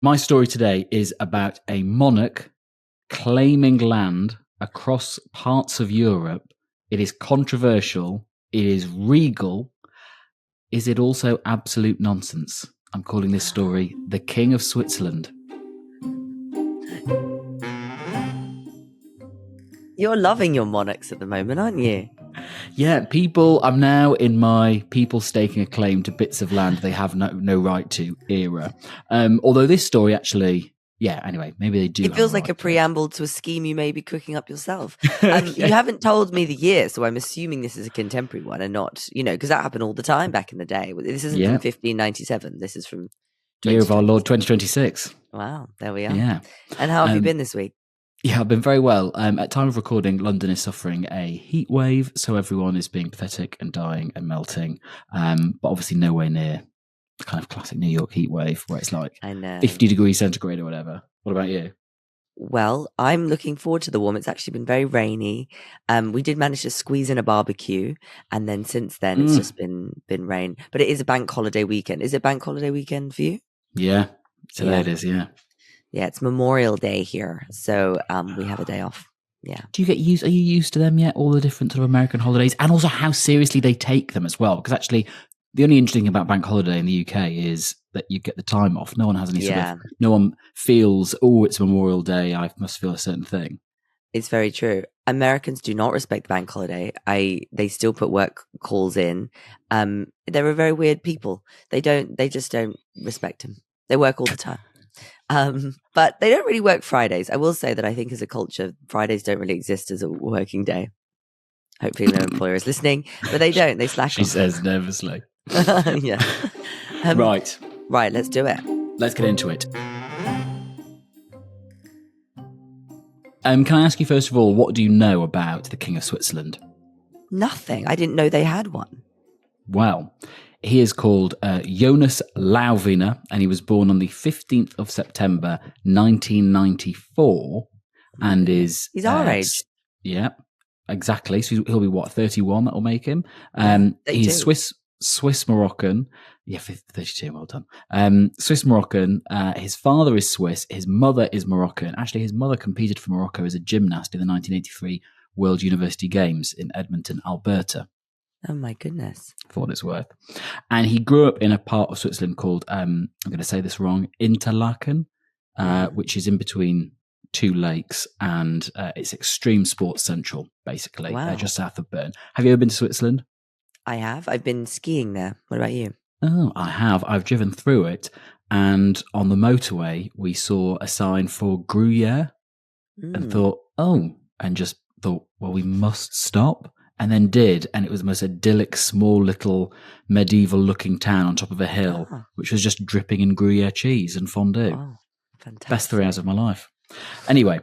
My story today is about a monarch claiming land across parts of Europe. It is controversial. It is regal. Is it also absolute nonsense? I'm calling this story The King of Switzerland. You're loving your monarchs at the moment, aren't you? Yeah, I'm now in my people staking a claim to bits of land they have no right to era. Although this story actually, anyway, maybe they do. It feels have like a preamble to a scheme you may be cooking up yourself. Yeah. You haven't told me the year, so I'm assuming this is a contemporary one and not, because that happened all the time back in the day. This isn't from 1597. This is from Year of our Lord 2026. Wow, there we are. Yeah. And how have you been this week? Yeah, I've been very well. At time of recording, London is suffering a heat wave, so everyone is being pathetic and dying and melting. But obviously nowhere near the kind of classic New York heat wave where it's like 50 degrees centigrade or whatever. What about you? Well, I'm looking forward to the warm. It's actually been very rainy. We did manage to squeeze in a barbecue, and then since then it's just been rain. But it is a bank holiday weekend. Is it bank holiday weekend for you? Yeah, today it is. Yeah. Yeah, it's Memorial Day here, so we have a day off. Yeah. Do you get used? Are you used to them yet? All the different sort of American holidays, and also how seriously they take them as well. Because actually, the only interesting thing about bank holiday in the UK is that you get the time off. No one has any no one feels, it's Memorial Day, I must feel a certain thing. It's very true. Americans do not respect bank holiday. They still put work calls in. They're a very weird people. They just don't respect them. They work all the time. But they don't really work Fridays. I will say that I think as a culture, Fridays don't really exist as a working day. Hopefully no employer is listening, but they don't. They slack She off. says nervously. Yeah. Right, let's do it. Let's get into it. Can I ask you first of all, what do you know about the King of Switzerland? Nothing. I didn't know they had one. Well, he is called Jonas Lauwiner, and he was born on the 15th of September, 1994, and is... He's our age. Yeah, exactly. So he'll be, 31? That'll make him. He's Swiss Moroccan. Yeah, 32, well done. Swiss Moroccan. His father is Swiss. His mother is Moroccan. Actually, his mother competed for Morocco as a gymnast in the 1983 World University Games in Edmonton, Alberta. Oh my goodness. For what it's worth. And he grew up in a part of Switzerland called, I'm going to say this wrong, Interlaken, which is in between two lakes, and it's extreme sports central, basically, just south of Bern. Have you ever been to Switzerland? I have. I've been skiing there. What about you? Oh, I have. I've driven through it, and on the motorway, we saw a sign for Gruyere, and just thought, well, we must stop. And then did, and it was the most idyllic, small, little, medieval-looking town on top of a hill, which was just dripping in Gruyere cheese and fondue. Oh, fantastic. Best 3 hours of my life. Anyway,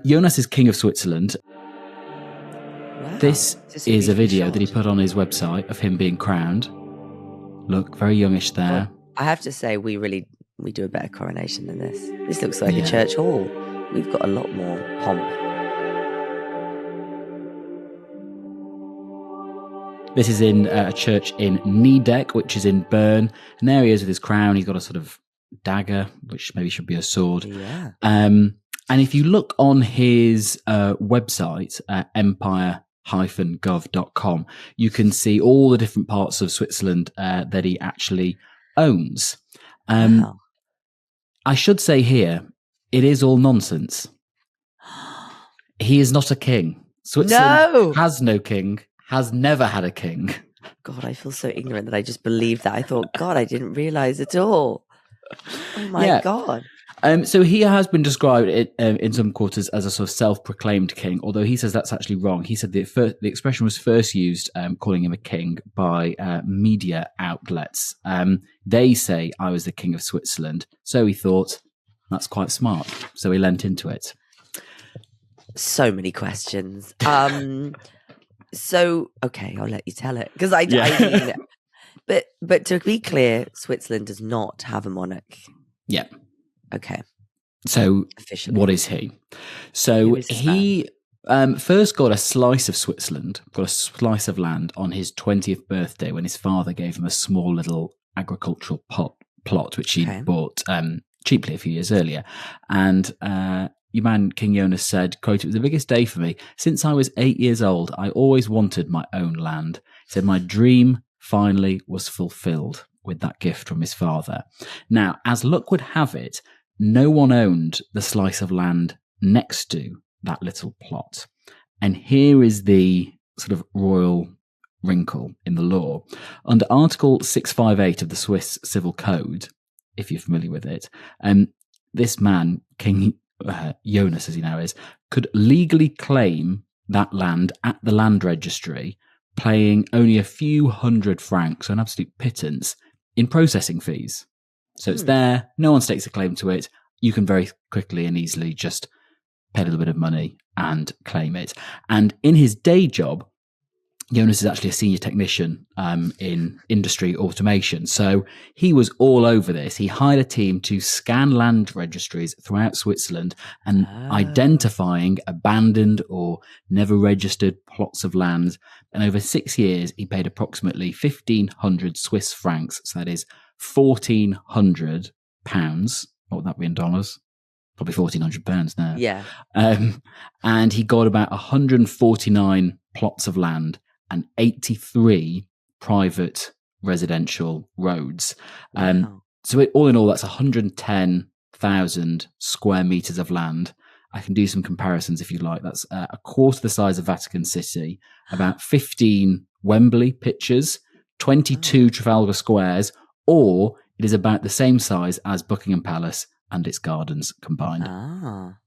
Jonas is King of Switzerland. Wow. This is a video that he put on his website of him being crowned. Look, very youngish there. Well, I have to say, we do a better coronation than this. This looks like a church hall. We've got a lot more pomp. This is in a church in Niedeck, which is in Bern. And there he is with his crown. He's got a sort of dagger, which maybe should be a sword. Yeah. And if you look on his website, empire-gov.com, you can see all the different parts of Switzerland that he actually owns. Wow. I should say here, it is all nonsense. He is not a king. Switzerland has no king. Has never had a king. God, I feel so ignorant that I just believed that. I thought, God, I didn't realize at all. Oh my God. So he has been described in some quarters as a sort of self-proclaimed king, although he says that's actually wrong. He said the expression was first used, calling him a king, by media outlets. They say I was the king of Switzerland. So he thought, that's quite smart. So he lent into it. So many questions. So, okay, I'll let you tell it. Because I mean, but to be clear, Switzerland does not have a monarch. Yeah. Okay. So, officially, what is he? So, he first got a slice of Switzerland, got a slice of land on his 20th birthday when his father gave him a small little agricultural plot, which he bought cheaply a few years earlier. And your man, King Jonas, said, quote, "It was the biggest day for me. Since I was 8 years old, I always wanted my own land." He said, "My dream finally was fulfilled with that gift from his father." Now, as luck would have it, no one owned the slice of land next to that little plot. And here is the sort of royal wrinkle in the law. Under Article 658 of the Swiss Civil Code, if you're familiar with it, this man, King Jonas, as he now is, could legally claim that land at the land registry, paying only a few hundred francs, an absolute pittance, in processing fees. So it's there, no one stakes a claim to it. You can very quickly and easily just pay a little bit of money and claim it. And in his day job, Jonas is actually a senior technician in industry automation. So he was all over this. He hired a team to scan land registries throughout Switzerland and identifying abandoned or never registered plots of land. And over 6 years, he paid approximately 1,500 Swiss francs. So that is 1,400 pounds. What would that be in dollars? Probably 1,400 pounds now. Yeah. And he got about 149 plots of land and 83 private residential roads. Wow. So all in all, that's 110,000 square meters of land. I can do some comparisons if you like. That's a quarter the size of Vatican City, about 15 Wembley pitches, 22 Trafalgar Squares, or it is about the same size as Buckingham Palace and its gardens combined. Ah,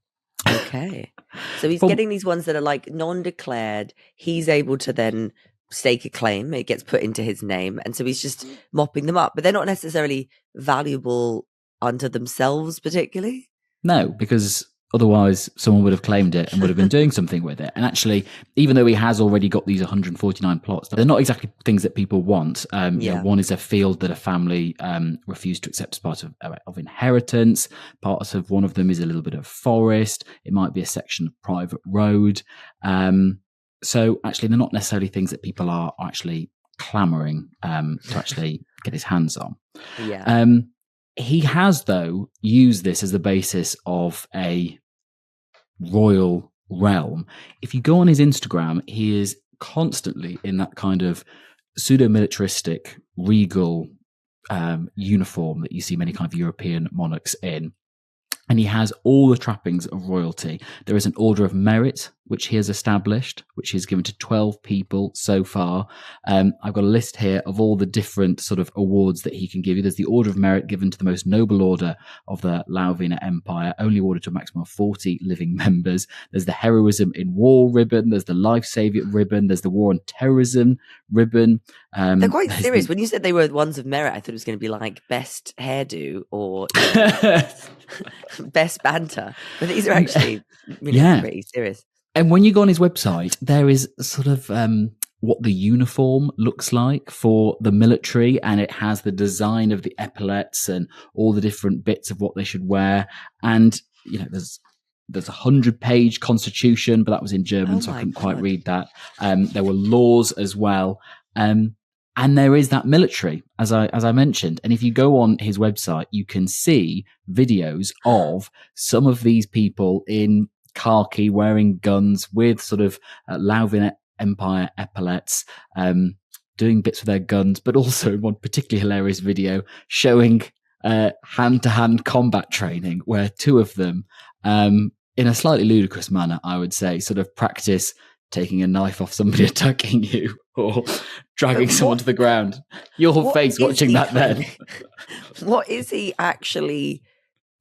okay. So he's getting these ones that are like non-declared. He's able to then stake a claim. It gets put into his name. And so he's just mopping them up. But they're not necessarily valuable unto themselves particularly. No, because otherwise someone would have claimed it and would have been doing something with it. And actually, even though he has already got these 149 plots, they're not exactly things that people want. You know, one is a field that a family refused to accept as part of inheritance. Part of one of them is a little bit of forest. It might be a section of private road. So actually, they're not necessarily things that people are actually clamoring to actually get his hands on. Yeah. He has, though, used this as the basis of a royal realm. If you go on his Instagram, he is constantly in that kind of pseudo-militaristic, regal uniform that you see many kind of European monarchs in. And he has all the trappings of royalty. There is an Order of Merit, which he has established, which he's given to 12 people so far. I've got a list here of all the different sort of awards that he can give you. There's the Order of Merit given to the most noble order of the Lauvina Empire, only awarded to a maximum of 40 living members. There's the Heroism in War ribbon. There's the Life Saviour ribbon. There's the War on Terrorism ribbon. They're quite serious. When you said they were ones of merit, I thought it was going to be like best hairdo or best banter. But these are actually pretty serious. And when you go on his website, there is sort of what the uniform looks like for the military, and it has the design of the epaulets and all the different bits of what they should wear. And you know, there's a 100-page constitution, but that was in German, so I couldn't quite read that. There were laws as well. And there is that military, as I mentioned. And if you go on his website, you can see videos of some of these people in khaki wearing guns with sort of Lauvin Empire epaulets, doing bits with their guns, but also one particularly hilarious video showing hand-to-hand combat training where two of them, in a slightly ludicrous manner, I would say, sort of practice taking a knife off somebody attacking you or dragging someone to the ground. Your face watching that then. What is he actually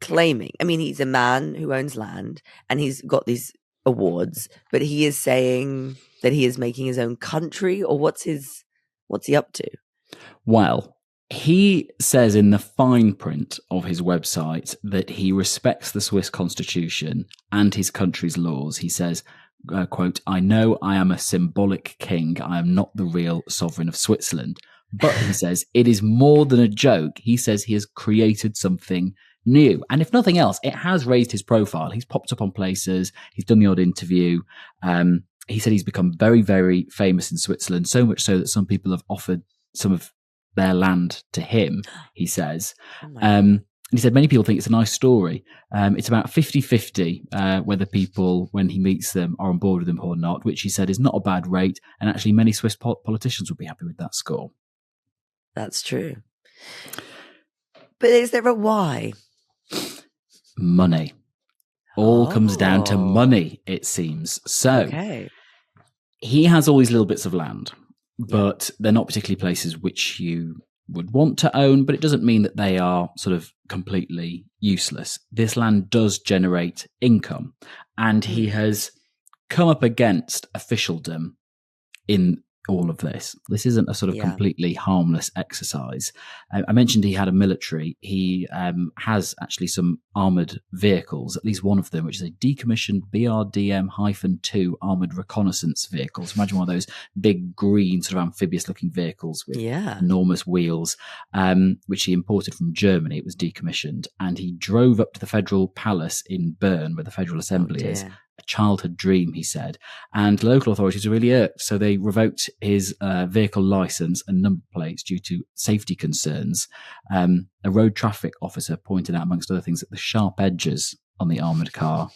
claiming? I mean, he's a man who owns land and he's got these awards, but he is saying that he is making his own country, or what's he up to? Well, he says in the fine print of his website that he respects the Swiss constitution and his country's laws. He says, quote, "I know I am a symbolic king. I am not the real sovereign of Switzerland." But he says it is more than a joke. He says he has created something new. And if nothing else, it has raised his profile. He's popped up on places. He's done the odd interview. He said he's become very, very famous in Switzerland, so much so that some people have offered some of their land to him, he says. he said many people think it's a nice story. It's about 50-50 whether people, when he meets them, are on board with him or not, which he said is not a bad rate. And actually, many Swiss politicians would be happy with that score. That's true. But is there a why? Money. All comes down to money, it seems. So he has all these little bits of land, but they're not particularly places which you would want to own, but it doesn't mean that they are sort of completely useless. This land does generate income, and he has come up against officialdom in all of this. This isn't a sort of completely harmless exercise. I mentioned he had a military. He has actually some armoured vehicles, at least one of them, which is a decommissioned BRDM-2 armoured reconnaissance vehicle. So imagine one of those big green sort of amphibious-looking vehicles with enormous wheels, which he imported from Germany. It was decommissioned. And he drove up to the Federal Palace in Bern, where the Federal Assembly is. A childhood dream, he said, and local authorities were really irked, so they revoked his vehicle license and number plates due to safety concerns. A road traffic officer pointed out, amongst other things, that the sharp edges on the armoured car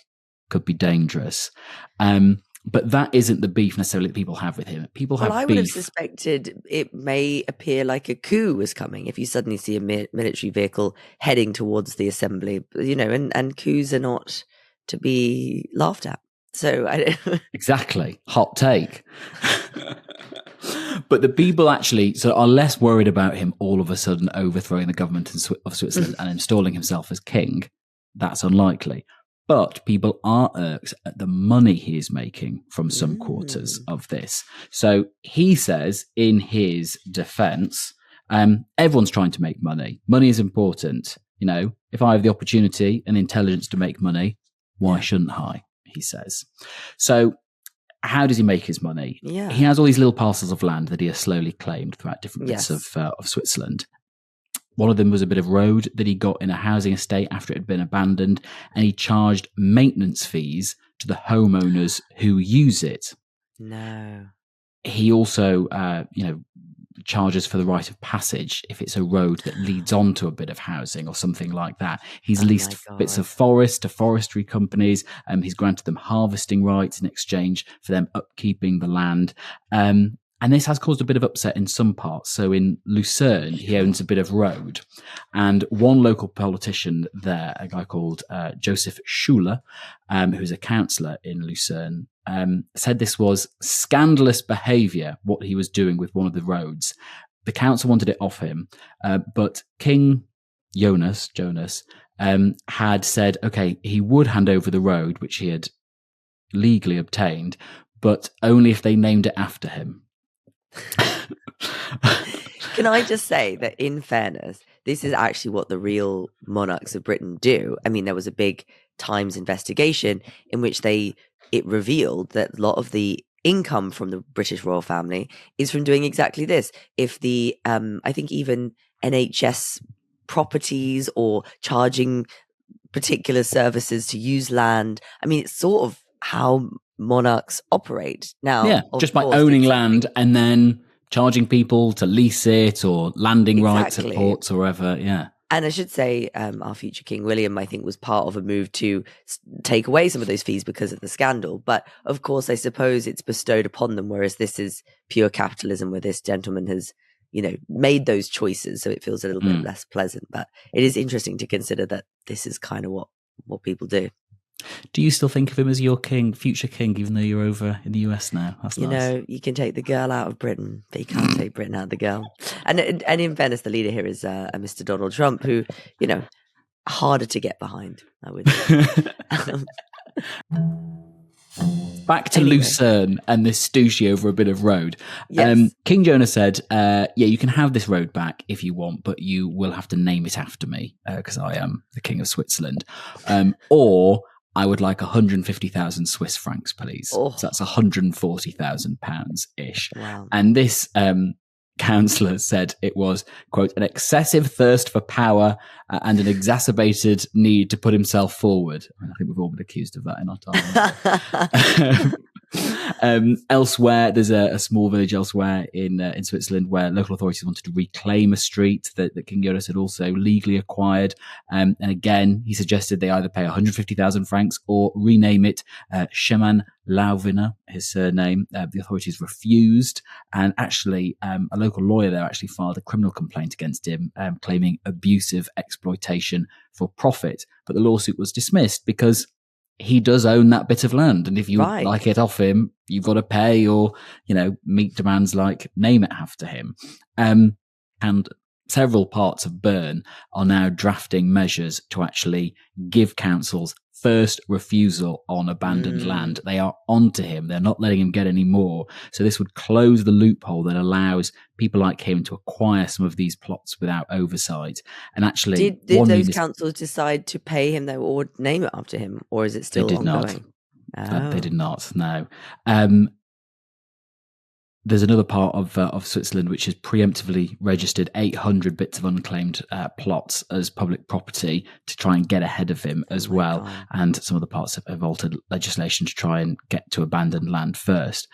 could be dangerous. But that isn't the beef necessarily that people have with him. People have beef. I would have suspected it may appear like a coup was coming if you suddenly see a military vehicle heading towards the assembly, and coups are not to be laughed at. So exactly. Hot take. But the people actually are less worried about him all of a sudden overthrowing the government of Switzerland and installing himself as king. That's unlikely. But people are irked at the money he is making from some quarters of this. So he says in his defense, everyone's trying to make money. Money is important. If I have the opportunity and intelligence to make money, why shouldn't I? He says. So how does he make his money? Yeah. He has all these little parcels of land that he has slowly claimed throughout different bits of Switzerland. One of them was a bit of road that he got in a housing estate after it had been abandoned, and he charged maintenance fees to the homeowners who use it. No. He also, charges for the right of passage if it's a road that leads on to a bit of housing or something like that. He's leased bits of forest to forestry companies. He's granted them harvesting rights in exchange for them upkeeping the land. And this has caused a bit of upset in some parts. So in Lucerne, he owns a bit of road. And one local politician there, a guy called Joseph Schuler, who's a councillor in Lucerne, said this was scandalous behaviour, what he was doing with one of the roads. The council wanted it off him, but King Jonas had said, okay, he would hand over the road, which he had legally obtained, but only if they named it after him. Can I just say that, in fairness, this is actually what the real monarchs of Britain do. I mean, there was a big Times investigation in which it revealed that a lot of the income from the British royal family is from doing exactly this. If the, I think even NHS properties or charging particular services to use land, I mean, it's sort of how monarchs operate now. Just by owning land and then charging people to lease it or landing rights at ports or wherever. And I should say, our future King William, I think, was part of a move to take away some of those fees because of the scandal. But of course, I suppose it's bestowed upon them, whereas this is pure capitalism, where this gentleman has, made those choices. So it feels a little bit less pleasant. But it is interesting to consider that this is kind of what people do. Do you still think of him as your king, future king, even though you're over in the US now? That's nice. You can take the girl out of Britain, but you can't take Britain out of the girl. And in fairness, the leader here is a Mr. Donald Trump, who, harder to get behind, I would say. Back to Lucerne and this stooshy over a bit of road. Yes. King Jonas said, you can have this road back if you want, but you will have to name it after me because I am the king of Switzerland. Or I would like 150,000 Swiss francs, please. Oh. So that's 140,000 pounds-ish. Wow. And this councillor said it was, quote, an excessive thirst for power and an exacerbated need to put himself forward. I think we've all been accused of that in our time. Elsewhere, there's a small village elsewhere in Switzerland where local authorities wanted to reclaim a street that King Jonas had also legally acquired. And again, he suggested they either pay 150,000 francs or rename it Scheman Lauviner, his surname. The authorities refused, and actually a local lawyer there actually filed a criminal complaint against him, claiming abusive exploitation for profit. But the lawsuit was dismissed because he does own that bit of land, and if you like it off him, you've got to pay, or meet demands like name it after him. And several parts of Bern are now drafting measures to actually give councils first refusal on abandoned land. They are onto him. They're not letting him get any more. So this would close the loophole that allows people like him to acquire some of these plots without oversight. And actually, did those councils decide to pay him though, or name it after him, or is it still ongoing? They did not. No. There's another part of Switzerland which has preemptively registered 800 bits of unclaimed plots as public property to try and get ahead of him as well. God. And some of the parts have altered legislation to try and get to abandoned land first.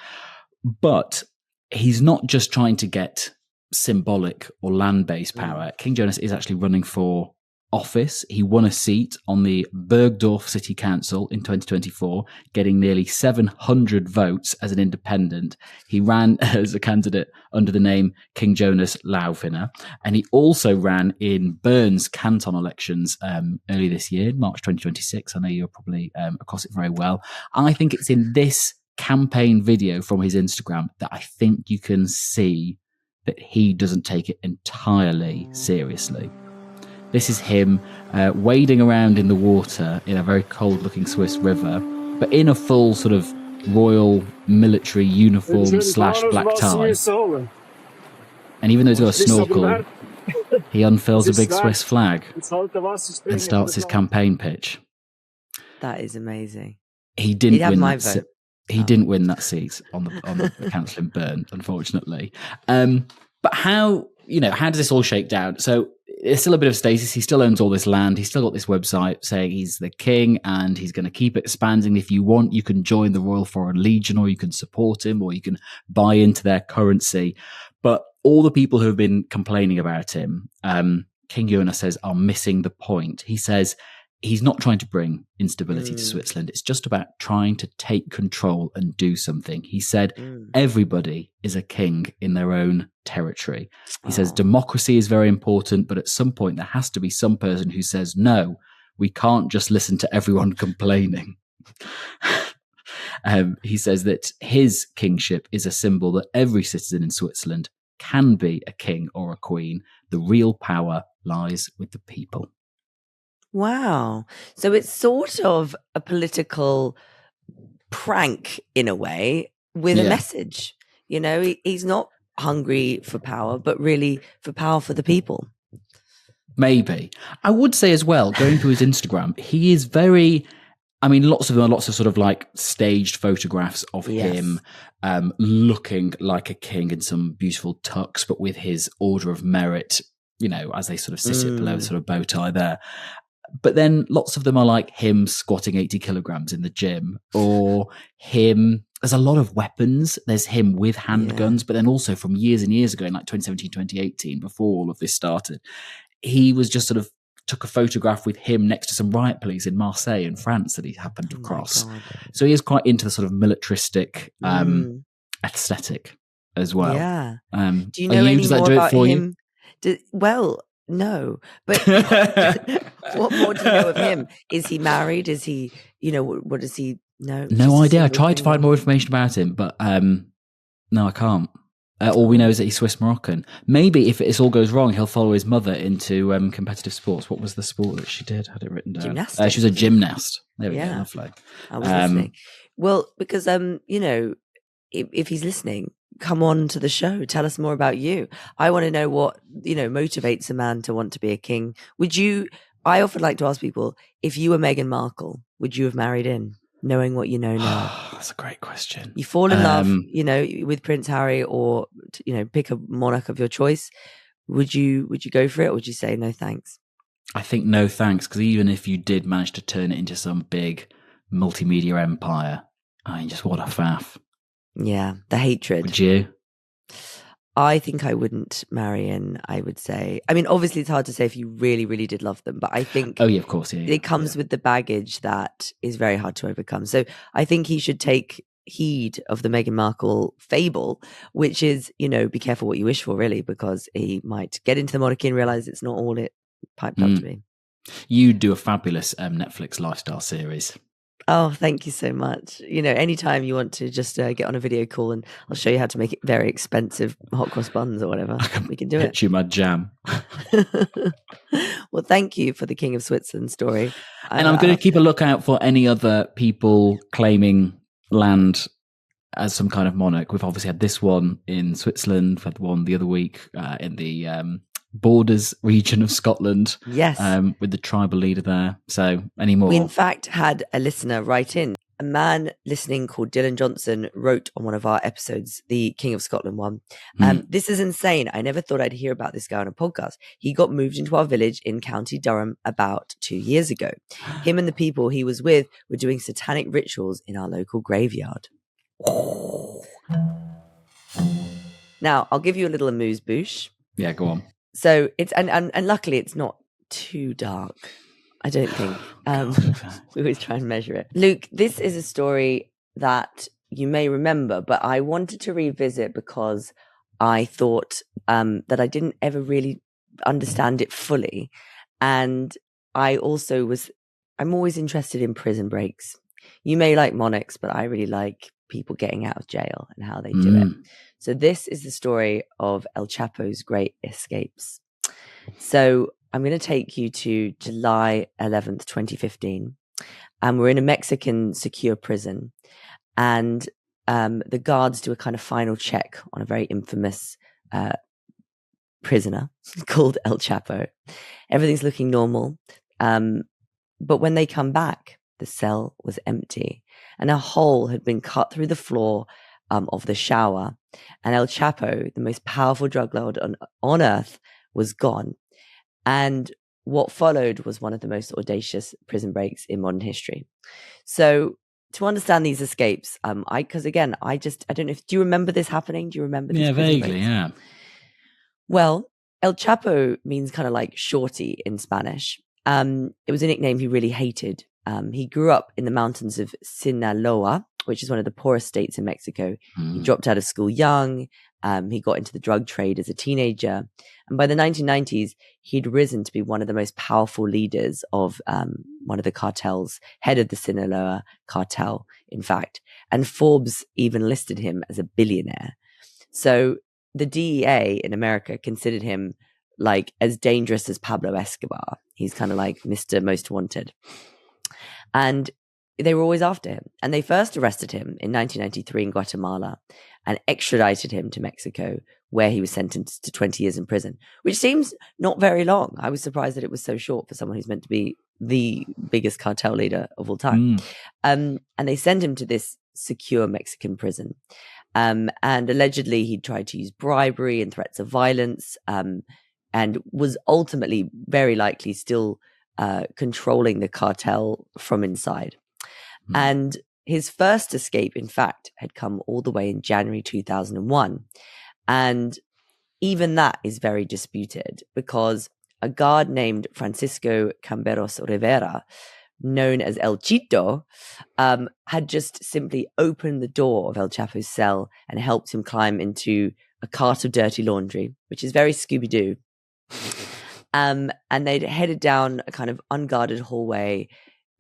But he's not just trying to get symbolic or land-based power. King Jonas is actually running for office. He won a seat on the Bergdorf City Council in 2024, getting nearly 700 votes as an independent. He ran as a candidate under the name King Jonas Lauviner, and he also ran in Bern's canton elections early this year, March 2026. I know you're probably across it very well. I think it's in this campaign video from his Instagram that I think you can see that he doesn't take it entirely seriously. This is him wading around in the water in a very cold-looking Swiss river, but in a full sort of royal military uniform / black tie. And even though he's got a snorkel, he unfurls a big Swiss flag and starts his campaign pitch. That is amazing. He didn't win my vote. He didn't win that seat on the council in Bern, unfortunately. But how does this all shake down? So there's still a bit of stasis. He still owns all this land. He's still got this website saying he's the king and he's going to keep expanding. If you want, you can join the Royal Foreign Legion, or you can support him, or you can buy into their currency. But all the people who have been complaining about him, King Jonas says, are missing the point. He says he's not trying to bring instability to Switzerland. It's just about trying to take control and do something. He said everybody is a king in their own territory. He says democracy is very important, but at some point there has to be some person who says, no, we can't just listen to everyone complaining. He says that his kingship is a symbol that every citizen in Switzerland can be a king or a queen. The real power lies with the people. Wow. So it's sort of a political prank in a way with a message. He's not hungry for power, but really for power for the people. Maybe. I would say as well, going through his Instagram, he is very... lots of them are lots of sort of like staged photographs of him looking like a king in some beautiful tux, but with his Order of Merit, as they sort of sit it below the sort of bow tie there. But then lots of them are like him squatting 80 kilograms in the gym, or him. There's a lot of weapons. There's him with handguns, but then also from years and years ago, in like 2017, 2018, before all of this started, he was just sort of took a photograph with him next to some riot police in Marseille in France that he happened to cross. So he is quite into the sort of militaristic aesthetic as well. Yeah. Do you know any more about him? Well, no. But what more do you know of him? Is he married? Is he, what does he know? No idea. I tried to find more information about him, but no, I can't. All we know is that he's Swiss Moroccan. Maybe if this all goes wrong, he'll follow his mother into competitive sports. What was the sport that she did? I had it written down. Gymnastics. She was a gymnast. There we go. Lovely. I was listening. Well, because if he's listening, come on to the show. Tell us more about you. I want to know what motivates a man to want to be a king. I often like to ask people, if you were Meghan Markle, would you have married in? Knowing what you know now? That's a great question. You fall in love, with Prince Harry, or pick a monarch of your choice. Would you go for it, or would you say no thanks? I think no thanks, because even if you did manage to turn it into some big multimedia empire, just what a faff. Yeah, the hatred. Would you? I think I wouldn't marry in, I would say. I mean, obviously it's hard to say if you really, really did love them, but I think Oh yeah, of course, yeah. it comes with the baggage that is very hard to overcome. So I think he should take heed of the Meghan Markle fable, which is, be careful what you wish for, really, because he might get into the monarchy and realize it's not all it piped up to be. You do a fabulous Netflix lifestyle series. Oh, thank you so much. Anytime you want to just get on a video call and I'll show you how to make it very expensive hot cross buns or whatever, we can do it. You my jam. Well, thank you for the King of Switzerland story. And I'm going to keep a lookout for any other people claiming land as some kind of monarch. We've obviously had this one in Switzerland, we've had one the other week in the borders region of Scotland. Yes. With the tribal leader there. So, any more? We, in fact, had a listener write in. A man listening called Dylan Johnson wrote on one of our episodes, the King of Scotland one. This is insane. I never thought I'd hear about this guy on a podcast. He got moved into our village in County Durham about 2 years ago. Him and the people he was with were doing satanic rituals in our local graveyard. Now, I'll give you a little amuse-bouche. Yeah, go on. So it's and luckily it's not too dark, I don't think. We always try and measure it. Luke, this is a story that you may remember, but I wanted to revisit because I thought that I didn't ever really understand it fully. And I'm always interested in prison breaks. You may like monarchs, but I really like people getting out of jail and how they do it. So this is the story of El Chapo's great escapes. So I'm going to take you to July 11th, 2015. And we're in a Mexican secure prison. And the guards do a kind of final check on a very infamous prisoner called El Chapo. Everything's looking normal. But when they come back, the cell was empty. And a hole had been cut through the floor of the shower. And El Chapo, the most powerful drug lord on earth, was gone. And what followed was one of the most audacious prison breaks in modern history. So to understand these escapes, because again, I don't know do you remember this happening? Do you remember these prison vaguely, breaks? Yeah. Well, El Chapo means kind of like shorty in Spanish. It was a nickname he really hated. He grew up in the mountains of Sinaloa, which is one of the poorest states in Mexico. He dropped out of school young. He got into the drug trade as a teenager. And by the 1990s, he'd risen to be one of the most powerful leaders of one of the cartels, head of the Sinaloa cartel, in fact. And Forbes even listed him as a billionaire. So the DEA in America considered him like as dangerous as Pablo Escobar. He's kind of like Mr. Most Wanted. And they were always after him. And they first arrested him in 1993 in Guatemala and extradited him to Mexico, where he was sentenced to 20 years in prison, which seems not very long. I was surprised that it was so short for someone who's meant to be the biggest cartel leader of all time. And they sent him to this secure Mexican prison. And allegedly he tried to use bribery and threats of violence, and was ultimately very likely still controlling the cartel from inside. And his first escape, in fact, had come all the way in January 2001. And even that is very disputed because a guard named Francisco Camberos Rivera, known as El Chito, had just simply opened the door of El Chapo's cell and helped him climb into a cart of dirty laundry, which is very Scooby-Doo. And they'd headed down a kind of unguarded hallway.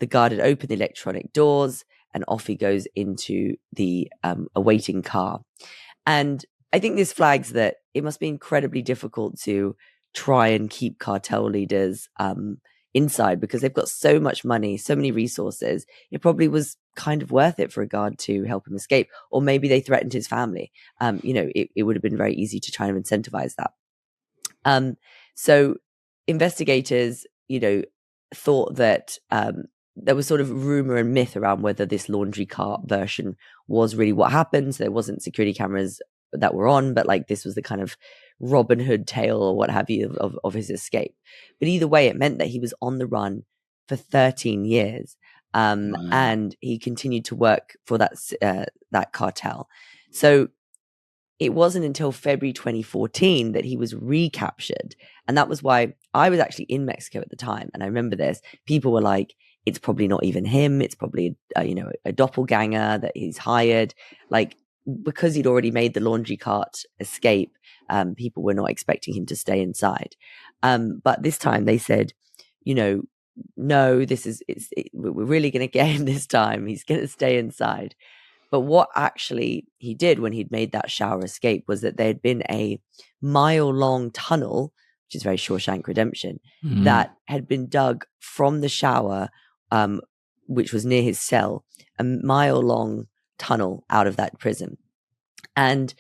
The guard had opened the electronic doors and off he goes into the awaiting car. And I think this flags that it must be incredibly difficult to try and keep cartel leaders inside because they've got so much money, so many resources. It probably was kind of worth it for a guard to help him escape. Or maybe they threatened his family. It would have been very easy to try and incentivize that. So investigators, thought that there was sort of rumor and myth around whether this laundry cart version was really what happened. So there wasn't security cameras that were on, but like this was the kind of Robin Hood tale or what have you of his escape. But either way, it meant that he was on the run for 13 years. And he continued to work for that cartel. So it wasn't until February 2014 that he was recaptured. And that was why I was actually in Mexico at the time. And I remember this. People were like, it's probably not even him. It's probably, a doppelganger that he's hired. Like, because he'd already made the laundry cart escape, people were not expecting him to stay inside. But this time they said, no, we're really going to get him this time. He's going to stay inside. But what actually he did when he'd made that shower escape was that there had been a mile-long tunnel, which is very Shawshank Redemption, that had been dug from the shower, which was near his cell, a mile-long tunnel out of that prison. And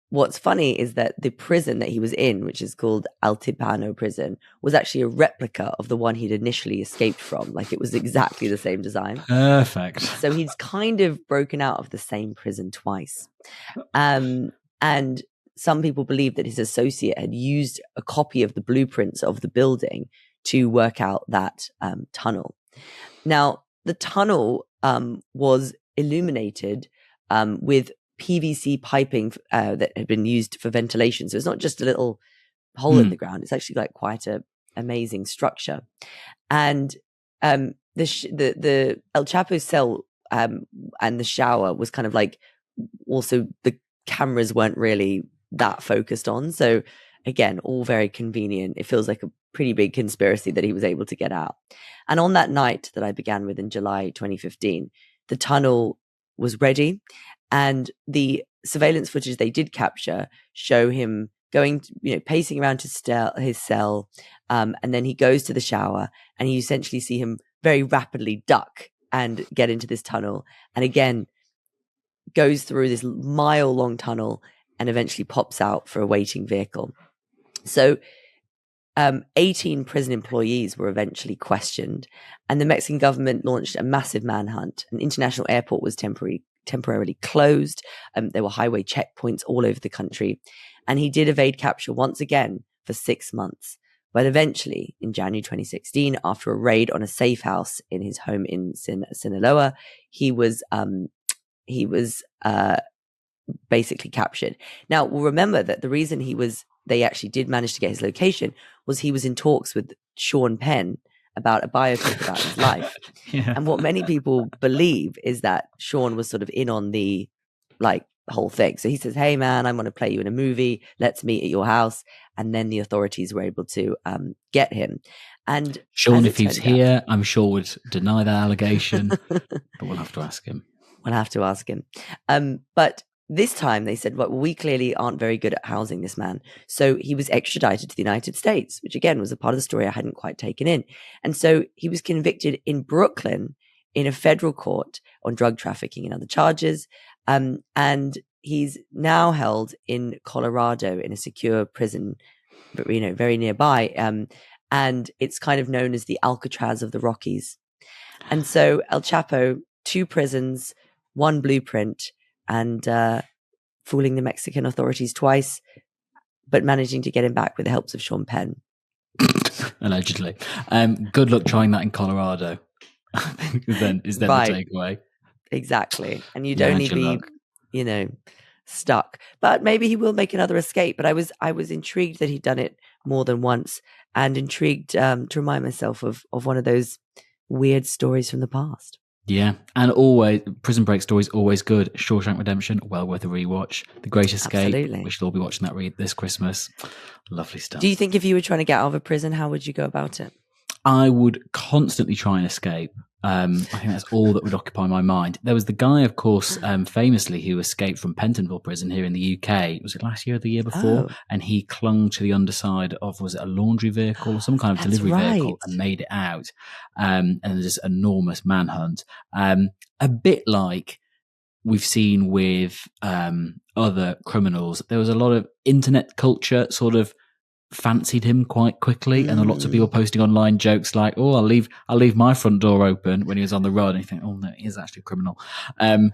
what's funny is that the prison that he was in, which is called Altipano prison, was actually a replica of the one he'd initially escaped from. Like, it was exactly the same design. Perfect. So he's kind of broken out of the same prison twice. And some people believe that his associate had used a copy of the blueprints of the building to work out that tunnel. Now, the tunnel was illuminated with PVC piping that had been used for ventilation. So it's not just a little hole in the ground. It's actually like quite a amazing structure. And the El Chapo's cell and the shower was kind of like, also the cameras weren't really that focused on. So again, all very convenient. It feels like a pretty big conspiracy that he was able to get out. And on that night that I began with in July 2015, the tunnel was ready. And the surveillance footage they did capture show him going, pacing around his cell. And then he goes to the shower and you essentially see him very rapidly duck and get into this tunnel. And again, goes through this mile-long tunnel and eventually pops out for a waiting vehicle. So 18 prison employees were eventually questioned, and the Mexican government launched a massive manhunt. An international airport was temporarily closed. There were highway checkpoints all over the country, and he did evade capture once again for 6 months. But eventually, in January 2016, after a raid on a safe house in his home in Sinaloa, he was basically captured. Now, we'll remember that the reason they actually did manage to get his location was he was in talks with Sean Penn about a biopic about his life. Yeah. And what many people believe is that Sean was sort of in on the whole thing. So he says, hey man, I want to play you in a movie. Let's meet at your house. And then the authorities were able to get him. And Sean, if he was here, I'm sure would deny that allegation, but we'll have to ask him. We'll have to ask him. But this time they said, well, we clearly aren't very good at housing this man. So he was extradited to the United States, which again was a part of the story I hadn't quite taken in. And so he was convicted in Brooklyn in a federal court on drug trafficking and other charges. And he's now held in Colorado in a secure prison, but very nearby. And it's kind of known as the Alcatraz of the Rockies. And so El Chapo, 2 prisons, 1 blueprint, and fooling the Mexican authorities twice, but managing to get him back with the helps of Sean Penn. Allegedly. Good luck trying that in Colorado. Then is that Right. the takeaway? Exactly. And you'd only be, stuck. But maybe he will make another escape. But I was intrigued that he'd done it more than once, and intrigued to remind myself of one of those weird stories from the past. Yeah, and always Prison Break stories always good. Shawshank Redemption, well worth a rewatch. The Great Escape, Absolutely. we should all be watching that this Christmas. Lovely stuff. Do you think if you were trying to get out of a prison, how would you go about it? I would constantly try and escape. I think that's all that would occupy my mind. There was the guy, of course, famously, who escaped from Pentonville prison here in the UK. Was it last year or the year before? Oh. And he clung to the underside of, was it a laundry vehicle or some kind of delivery vehicle, and made it out. And there's this enormous manhunt. A bit like we've seen with other criminals. There was a lot of internet culture sort of fancied him quite quickly, and there were lots of people posting online jokes like, "Oh, I'll leave my front door open" when he was on the road. And you think, "Oh no, he is actually a criminal." And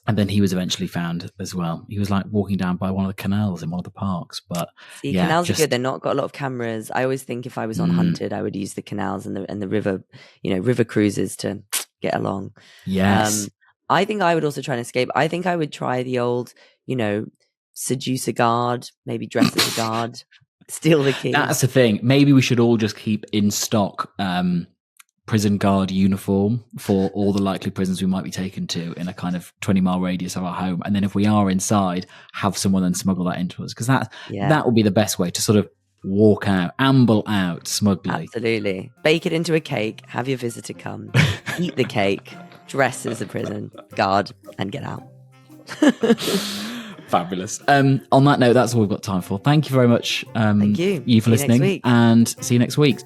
then he was eventually found as well. He was like walking down by one of the canals in one of the parks. But canals are good. They're not got a lot of cameras. I always think if I was on Hunted, I would use the canals and the river, river cruises to get along. Yes. I think I would also try and escape. I think I would try the old, seduce a guard, maybe dress as a guard, steal the key. That's the thing. Maybe we should all just keep in stock prison guard uniform for all the likely prisons we might be taken to in a kind of 20-mile radius of our home. And then if we are inside, have someone then smuggle that into us. Because that would be the best way to sort of walk out, amble out smugly. Absolutely. Bake it into a cake, have your visitor come, eat the cake, dress as a prison guard, and get out. Fabulous. On that note, that's all we've got time for. Thank you very much. Thank you. You for listening, and see you next week.